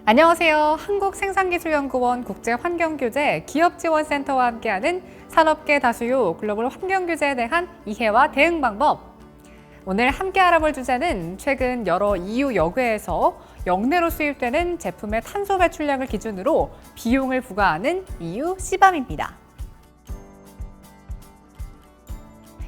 안녕하세요. 한국생산기술연구원 국제환경규제 기업지원센터와 함께하는 산업계 다수요 글로벌 환경규제에 대한 이해와 대응 방법. 오늘 함께 알아볼 주제는 최근 여러 EU 여회에서 역내로 수입되는 제품의 탄소 배출량을 기준으로 비용을 부과하는 EU CBAM입니다.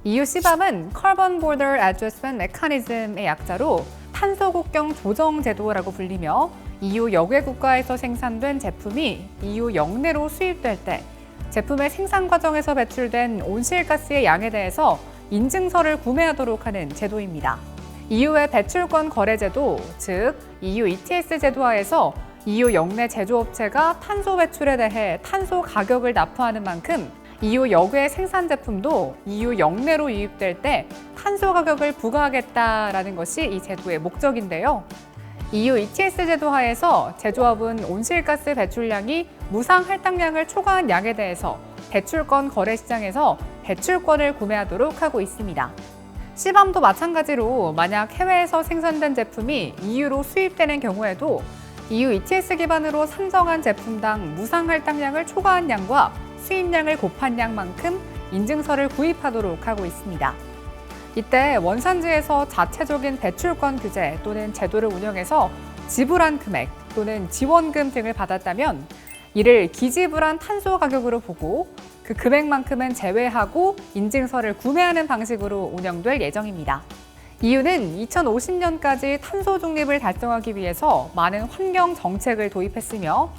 EU CBAM은 Carbon Border Adjustment Mechanism의 약자로 탄소 국경 조정 제도라고 불리며 EU 여외 국가에서 생산된 제품이 EU 역내로 수입될 때 제품의 생산 과정에서 배출된 온실가스의 양에 대해서 인증서를 구매하도록 하는 제도입니다. EU의 배출권 거래 제도, 즉 EU ETS 제도 하에서 EU 역내 제조업체가 탄소 배출에 대해 탄소 가격을 납부하는 만큼 EU 여외 생산 제품도 EU 역내로 유입될 때 탄소 가격을 부과하겠다라는 것이 이 제도의 목적인데요. EU ETS 제도 하에서 제조업은 온실가스 배출량이 무상 할당량을 초과한 양에 대해서 배출권 거래 시장에서 배출권을 구매하도록 하고 있습니다. CBAM도 마찬가지로 만약 해외에서 생산된 제품이 EU로 수입되는 경우에도 EU ETS 기반으로 산정한 제품당 무상 할당량을 초과한 양과 수입량을 곱한 양만큼 인증서를 구입하도록 하고 있습니다. 이때 원산지에서 자체적인 배출권 규제 또는 제도를 운영해서 지불한 금액 또는 지원금 등을 받았다면 이를 기지불한 탄소 가격으로 보고 그 금액만큼은 제외하고 인증서를 구매하는 방식으로 운영될 예정입니다. EU는 2050년까지 탄소 중립을 달성하기 위해서 많은 환경 정책을 도입했으며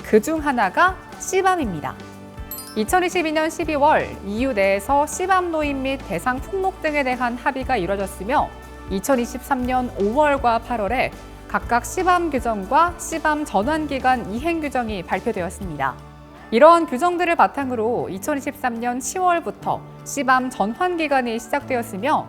그중 하나가 CBAM입니다. 2022년 12월 EU 내에서 CBAM 도입 및 대상 품목 등에 대한 합의가 이뤄졌으며 2023년 5월과 8월에 각각 CBAM 규정과 CBAM 전환기간 이행 규정이 발표되었습니다. 이러한 규정들을 바탕으로 2023년 10월부터 CBAM 전환기간이 시작되었으며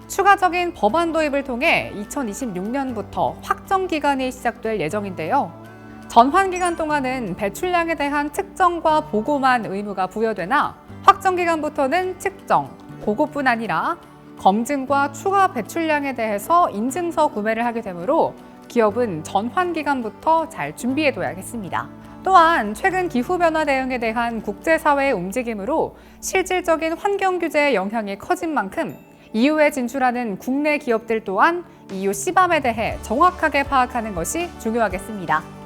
추가적인 법안 도입을 통해 2026년부터 확정기간이 시작될 예정인데요. 전환기간 동안은 배출량에 대한 측정과 보고만 의무가 부여되나 확정기간부터는 측정, 보고뿐 아니라 검증과 추가 배출량에 대해서 인증서 구매를 하게 되므로 기업은 전환기간부터 잘 준비해둬야겠습니다. 또한 최근 기후변화 대응에 대한 국제사회의 움직임으로 실질적인 환경규제의 영향이 커진 만큼 EU에 진출하는 국내 기업들 또한 EU CBAM에 대해 정확하게 파악하는 것이 중요하겠습니다.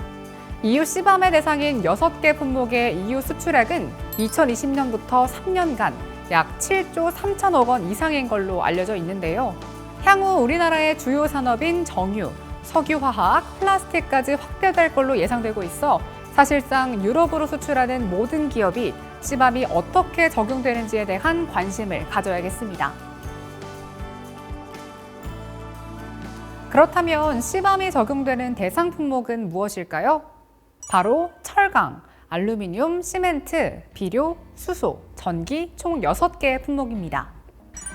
EU CBAM의 대상인 6개 품목의 EU 수출액은 2020년부터 3년간 약 7조 3천억 원 이상인 걸로 알려져 있는데요. 향후 우리나라의 주요 산업인 정유, 석유화학, 플라스틱까지 확대될 걸로 예상되고 있어 사실상 유럽으로 수출하는 모든 기업이 CBAM이 어떻게 적용되는지에 대한 관심을 가져야겠습니다. 그렇다면 CBAM이 적용되는 대상 품목은 무엇일까요? 바로 철강, 알루미늄, 시멘트, 비료, 수소, 전기 총 6개의 품목입니다.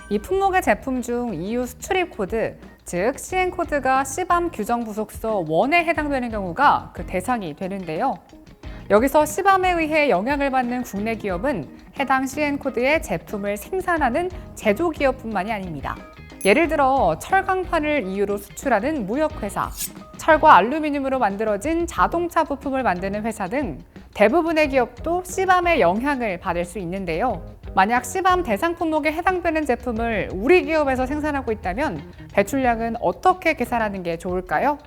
이 품목의 제품 중 EU 수출입 코드, 즉 CN 코드가 CBAM 규정 부속서 1에 해당되는 경우가 그 대상이 되는데요. 여기서 CBAM에 의해 영향을 받는 국내 기업은 해당 CN 코드의 제품을 생산하는 제조기업뿐만이 아닙니다. 예를 들어 철강판을 EU로 수출하는 무역회사, 철과 알루미늄으로 만들어진 자동차 부품을 만드는 회사 등 대부분의 기업도 CBAM의 영향을 받을 수 있는데요. 만약 CBAM 대상 품목에 해당되는 제품을 우리 기업에서 생산하고 있다면 배출량은 어떻게 계산하는 게 좋을까요?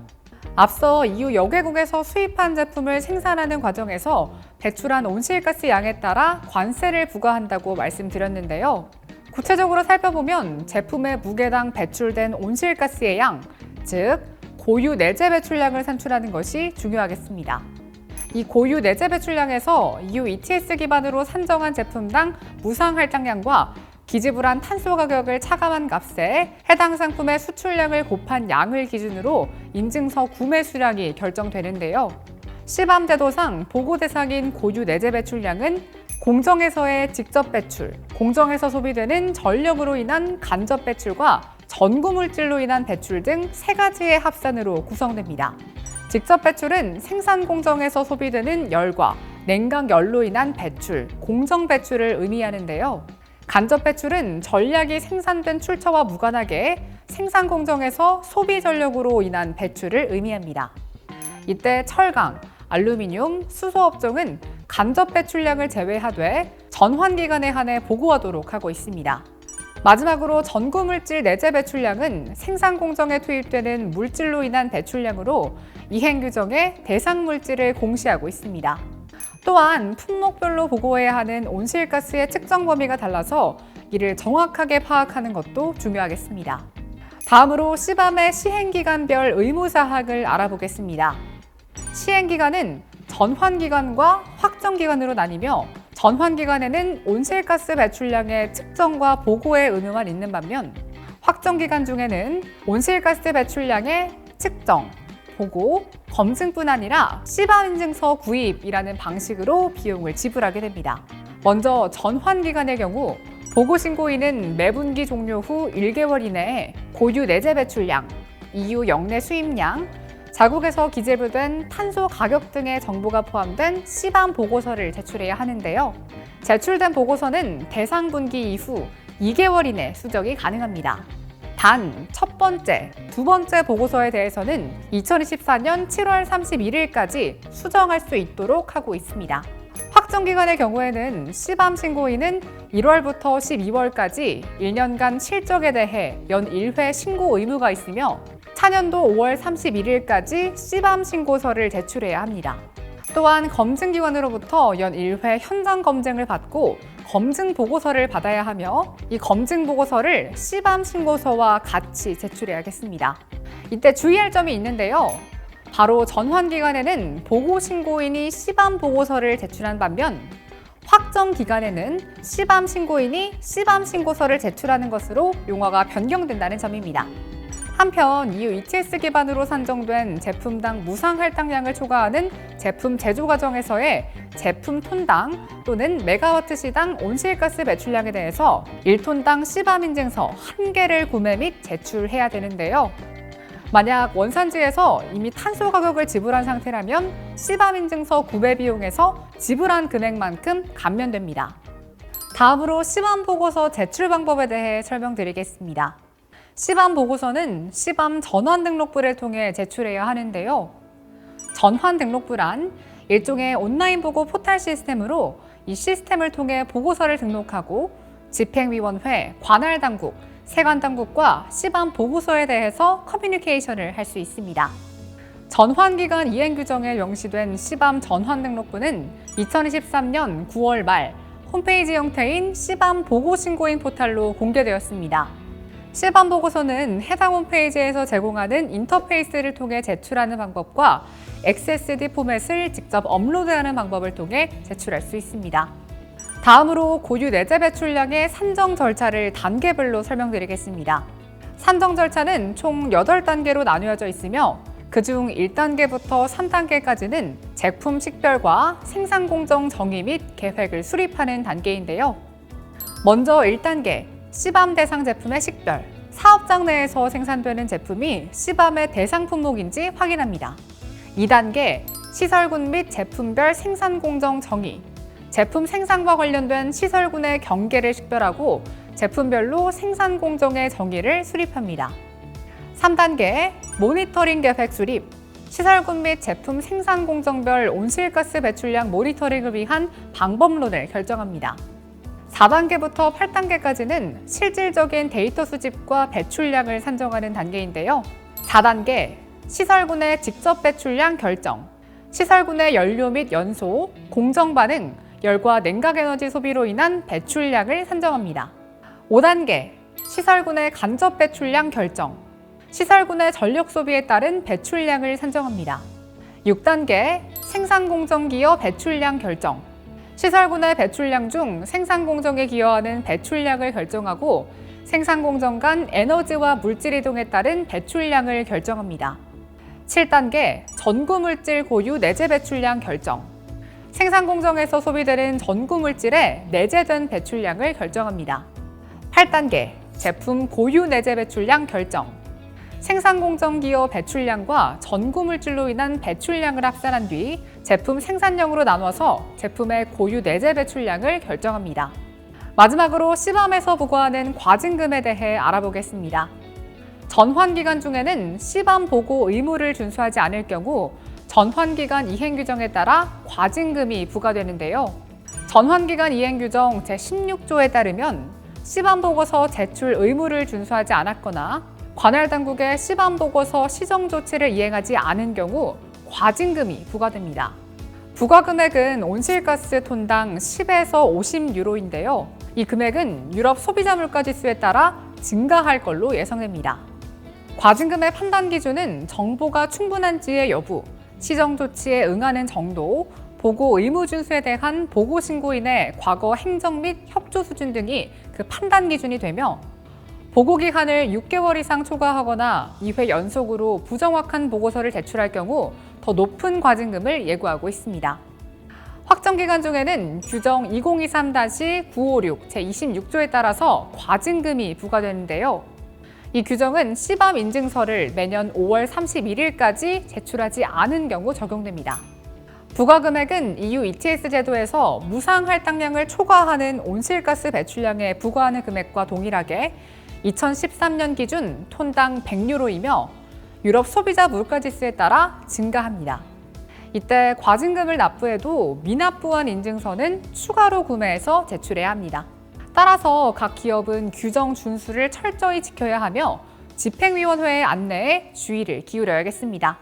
앞서 EU 여개국에서 수입한 제품을 생산하는 과정에서 배출한 온실가스 양에 따라 관세를 부과한다고 말씀드렸는데요. 구체적으로 살펴보면 제품의 무게당 배출된 온실가스의 양, 즉 고유 내재 배출량을 산출하는 것이 중요하겠습니다. 이 고유 내재 배출량에서 EU ETS 기반으로 산정한 제품당 무상 할당량과 기지불한 탄소 가격을 차감한 값에 해당 상품의 수출량을 곱한 양을 기준으로 인증서 구매 수량이 결정되는데요. CBAM 제도상 보고 대상인 고유 내재 배출량은 공정에서의 직접 배출, 공정에서 소비되는 전력으로 인한 간접 배출과 전구 물질로 인한 배출 등 3가지의 합산으로 구성됩니다. 직접 배출은 생산 공정에서 소비되는 열과 냉각열로 인한 배출, 공정 배출을 의미하는데요. 간접 배출은 전략이 생산된 출처와 무관하게 생산 공정에서 소비 전력으로 인한 배출을 의미합니다. 이때 철강, 알루미늄, 수소 업종은 간접 배출량을 제외하되 전환기간에 한해 보고하도록 하고 있습니다. 마지막으로 전구물질 내재 배출량은 생산 공정에 투입되는 물질로 인한 배출량으로 이행 규정에 대상 물질을 공시하고 있습니다. 또한 품목별로 보고해야 하는 온실가스의 측정 범위가 달라서 이를 정확하게 파악하는 것도 중요하겠습니다. 다음으로 시밤의 시행기간별 의무사항을 알아보겠습니다. 시행기간은 전환기간과 확정기간으로 나뉘며 전환기간에는 온실가스 배출량의 측정과 보고의 의무만 있는 반면 확정기간 중에는 온실가스 배출량의 측정, 보고, 검증뿐 아니라 시밤 인증서 구입이라는 방식으로 비용을 지불하게 됩니다. 먼저 전환기간의 경우 보고신고인은 매분기 종료 후 1개월 이내에 고유 내재 배출량, EU 역내 수입량, 자국에서 기재부된 탄소 가격 등의 정보가 포함된 시밤 보고서를 제출해야 하는데요. 제출된 보고서는 대상 분기 이후 2개월 이내 수정이 가능합니다. 단 첫 번째, 두 번째 보고서에 대해서는 2024년 7월 31일까지 수정할 수 있도록 하고 있습니다. 확정기간의 경우에는 시밤 신고인은 1월부터 12월까지 1년간 실적에 대해 연 1회 신고 의무가 있으며 차년도 5월 31일까지 시밤 신고서를 제출해야 합니다. 또한 검증기관으로부터 연 1회 현장 검증을 받고 검증 보고서를 받아야 하며 이 검증 보고서를 시밤 신고서와 같이 제출해야겠습니다. 이때 주의할 점이 있는데요. 바로 전환기간에는 보고신고인이 시밤 보고서를 제출한 반면 확정 기간에는 시밤 신고인이 시밤 신고서를 제출하는 것으로 용어가 변경된다는 점입니다. 한편 EU ETS 기반으로 산정된 제품당 무상 할당량을 초과하는 제품 제조 과정에서의 제품 톤당 또는 메가와트 시당 온실가스 배출량에 대해서 1톤당 시밤 인증서 1개를 구매 및 제출해야 되는데요. 만약 원산지에서 이미 탄소 가격을 지불한 상태라면 시밤 인증서 구매 비용에서 지불한 금액만큼 감면됩니다. 다음으로 시밤 보고서 제출 방법에 대해 설명드리겠습니다. 시밤 보고서는 시밤 전환 등록부를 통해 제출해야 하는데요. 전환 등록부란 일종의 온라인 보고 포털 시스템으로 이 시스템을 통해 보고서를 등록하고 집행위원회, 관할당국, 세관당국과 시밤 보고서에 대해서 커뮤니케이션을 할 수 있습니다. 전환기간 이행규정에 명시된 시밤 전환 등록부는 2023년 9월 말 홈페이지 형태인 시밤 보고신고인 포털로 공개되었습니다. 시밤 보고서는 해당 홈페이지에서 제공하는 인터페이스를 통해 제출하는 방법과 XSD 포맷을 직접 업로드하는 방법을 통해 제출할 수 있습니다. 다음으로 고유 내재 배출량의 산정 절차를 단계별로 설명드리겠습니다. 산정 절차는 총 8단계로 나누어져 있으며 그중 1단계부터 3단계까지는 제품 식별과 생산 공정 정의 및 계획을 수립하는 단계인데요. 먼저 1단계, 시밤 대상 제품의 식별. 사업장 내에서 생산되는 제품이 시밤의 대상 품목인지 확인합니다. 2단계, 시설군 및 제품별 생산 공정 정의. 제품 생산과 관련된 시설군의 경계를 식별하고 제품별로 생산 공정의 정의를 수립합니다. 3단계, 모니터링 계획 수립. 시설군 및 제품 생산 공정별 온실가스 배출량 모니터링을 위한 방법론을 결정합니다. 4단계부터 8단계까지는 실질적인 데이터 수집과 배출량을 산정하는 단계인데요. 4단계, 시설군의 직접 배출량 결정. 시설군의 연료 및 연소, 공정 반응, 열과 냉각 에너지 소비로 인한 배출량을 산정합니다. 5단계, 시설군의 간접 배출량 결정. 시설군의 전력 소비에 따른 배출량을 산정합니다. 6단계, 생산 공정 기여 배출량 결정. 시설군의 배출량 중 생산 공정에 기여하는 배출량을 결정하고 생산 공정 간 에너지와 물질 이동에 따른 배출량을 결정합니다. 7단계, 전구물질 고유 내재 배출량 결정. 생산 공정에서 소비되는 전구물질의 내재된 배출량을 결정합니다. 8단계, 제품 고유 내재 배출량 결정. 생산 공정 기여 배출량과 전구물질로 인한 배출량을 합산한 뒤 제품 생산량으로 나눠서 제품의 고유 내재 배출량을 결정합니다. 마지막으로 시밤에서 부과하는 과징금에 대해 알아보겠습니다. 전환 기간 중에는 시밤 보고 의무를 준수하지 않을 경우 전환기간 이행 규정에 따라 과징금이 부과되는데요. 전환기간 이행 규정 제16조에 따르면 시범보고서 제출 의무를 준수하지 않았거나 관할 당국의 시범보고서 시정 조치를 이행하지 않은 경우 과징금이 부과됩니다. 부과 금액은 온실가스 톤당 10에서 50유로인데요. 이 금액은 유럽 소비자 물가 지수에 따라 증가할 걸로 예상됩니다. 과징금의 판단 기준은 정보가 충분한지의 여부, 시정 조치에 응하는 정도, 보고 의무 준수에 대한 보고 신고인의 과거 행정 및 협조 수준 등이 그 판단 기준이 되며 보고 기간을 6개월 이상 초과하거나 2회 연속으로 부정확한 보고서를 제출할 경우 더 높은 과징금을 예고하고 있습니다. 확정 기간 중에는 규정 2023-956 제26조에 따라서 과징금이 부과되는데요. 이 규정은 시범 인증서를 매년 5월 31일까지 제출하지 않은 경우 적용됩니다. 부과 금액은 EU ETS 제도에서 무상 할당량을 초과하는 온실가스 배출량에 부과하는 금액과 동일하게 2013년 기준 톤당 100유로이며 유럽 소비자 물가지수에 따라 증가합니다. 이때 과징금을 납부해도 미납부한 인증서는 추가로 구매해서 제출해야 합니다. 따라서 각 기업은 규정 준수를 철저히 지켜야 하며 집행위원회의 안내에 주의를 기울여야겠습니다.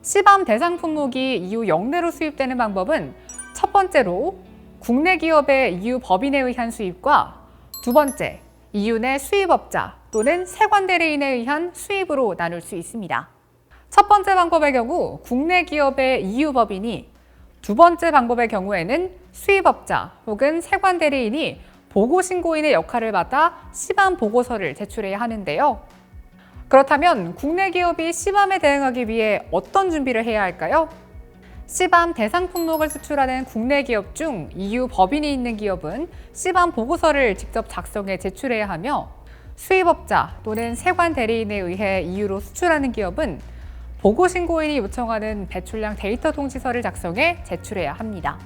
시범 대상 품목이 EU 영내로 수입되는 방법은 첫 번째로 국내 기업의 EU 법인에 의한 수입과 두 번째, EU 내 수입업자 또는 세관 대리인에 의한 수입으로 나눌 수 있습니다. 첫 번째 방법의 경우 국내 기업의 EU 법인이, 두 번째 방법의 경우에는 수입업자 혹은 세관 대리인이 보고 신고인의 역할을 맡아 시범 보고서를 제출해야 하는데요. 그렇다면 국내 기업이 시범에 대응하기 위해 어떤 준비를 해야 할까요? 시범 대상 품목을 수출하는 국내 기업 중 EU 법인이 있는 기업은 시범 보고서를 직접 작성해 제출해야 하며 수입업자 또는 세관 대리인에 의해 EU로 수출하는 기업은 보고 신고인이 요청하는 배출량 데이터 통지서를 작성해 제출해야 합니다.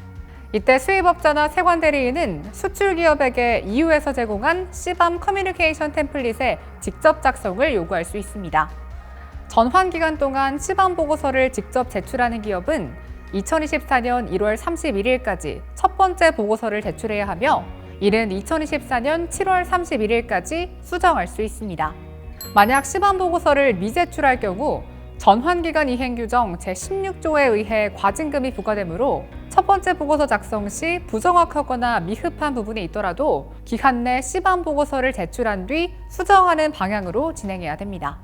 이때 수입업자나 세관 대리인은 수출 기업에게 EU에서 제공한 시범 커뮤니케이션 템플릿의 직접 작성을 요구할 수 있습니다. 전환 기간 동안 시범 보고서를 직접 제출하는 기업은 2024년 1월 31일까지 첫 번째 보고서를 제출해야 하며 이는 2024년 7월 31일까지 수정할 수 있습니다. 만약 시범 보고서를 미제출할 경우 전환기간 이행 규정 제16조에 의해 과징금이 부과되므로 첫 번째 보고서 작성 시 부정확하거나 미흡한 부분이 있더라도 기간 내 시범 보고서를 제출한 뒤 수정하는 방향으로 진행해야 됩니다.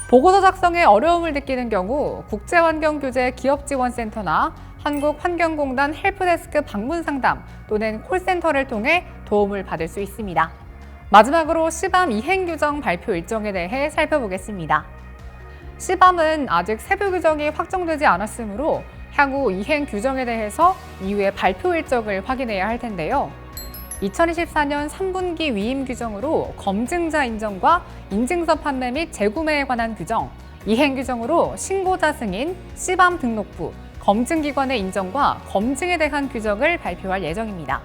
보고서 작성에 어려움을 느끼는 경우 국제환경규제 기업지원센터나 한국환경공단 헬프데스크 방문 상담 또는 콜센터를 통해 도움을 받을 수 있습니다. 마지막으로 시범 이행 규정 발표 일정에 대해 살펴보겠습니다. 시범은 아직 세부 규정이 확정되지 않았으므로 향후 이행 규정에 대해서 이후에 발표 일정을 확인해야 할 텐데요. 2024년 3분기 위임 규정으로 검증자 인정과 인증서 판매 및 재구매에 관한 규정, 이행 규정으로 신고자 승인, 시범 등록부, 검증기관의 인정과 검증에 대한 규정을 발표할 예정입니다.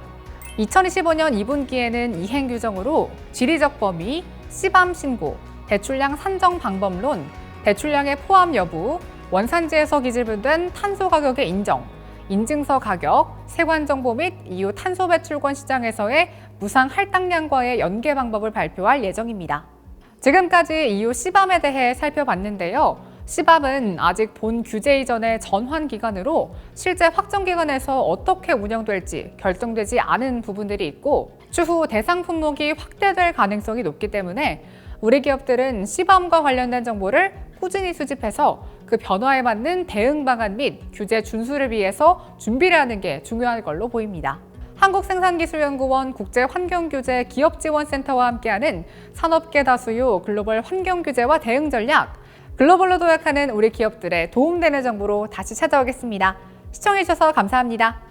2025년 2분기에는 이행 규정으로 지리적 범위, 시범 신고, 배출량 산정 방법론, 배출량의 포함 여부, 원산지에서 기재된 탄소 가격의 인정, 인증서 가격, 세관 정보 및 EU 탄소 배출권 시장에서의 무상 할당량과의 연계 방법을 발표할 예정입니다. 지금까지 EU 시범에 대해 살펴봤는데요. 시범은 아직 본 규제 이전의 전환 기간으로 실제 확정 기간에서 어떻게 운영될지 결정되지 않은 부분들이 있고 추후 대상 품목이 확대될 가능성이 높기 때문에 우리 기업들은 시범과 관련된 정보를 꾸준히 수집해서 그 변화에 맞는 대응 방안 및 규제 준수를 위해서 준비를 하는 게 중요할 걸로 보입니다. 한국생산기술연구원 국제환경규제 기업지원센터와 함께하는 산업계 다수요 글로벌 환경규제와 대응 전략, 글로벌로 도약하는 우리 기업들의 도움되는 정보로 다시 찾아오겠습니다. 시청해주셔서 감사합니다.